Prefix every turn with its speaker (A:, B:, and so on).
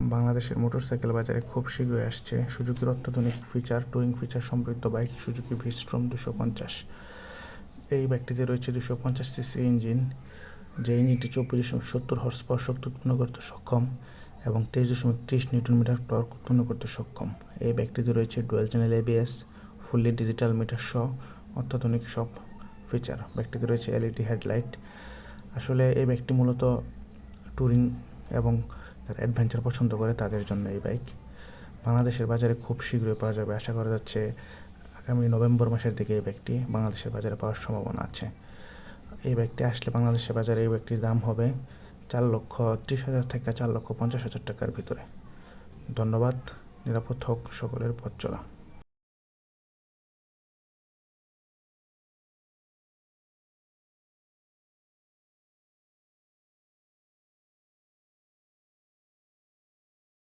A: বাংলাদেশের মোটরসাইকেল বাজারে খুব শীঘ্রই আসছে সুজুকির অত্যাধুনিক টুরিং ফিচার সমৃদ্ধ বাইক সুজুকি ভি-স্ট্রম 250। এই বাইকটিতে রয়েছে 250 সিসি ইঞ্জিন, যে ইঞ্জিনটি 24.70 হর্স পাওয়ার শক্তি উৎপন্ন করতে সক্ষম এবং 23.30 নিউটন মিটার টর্ক উৎপন্ন করতে সক্ষম। এই বাইকটিতে রয়েছে dual channel ABS, fully digital meter সহ অত্যাধুনিক সব ফিচার। বাইকটিতে রয়েছে LED হেডলাইট। আসলে এই বাইকটি মূলত টুরিং এবং যারা অ্যাডভেঞ্চার পছন্দ করে তাদের জন্য এই বাইক বাংলাদেশের বাজারে খুব শীঘ্রই পাওয়া যাবে। আশা করা যাচ্ছে আগামী নভেম্বর মাসের দিকে এই বাইকটি বাংলাদেশের বাজারে পাওয়ার সম্ভাবনা আছে। এই বাইকটি আসলে বাংলাদেশের বাজারে এই বাইকটির দাম হবে 4,30,000 থেকে 4,50,000 টাকার ভিতরে। ধন্যবাদ। নিরাপদ হোক সকলের পথ চলা।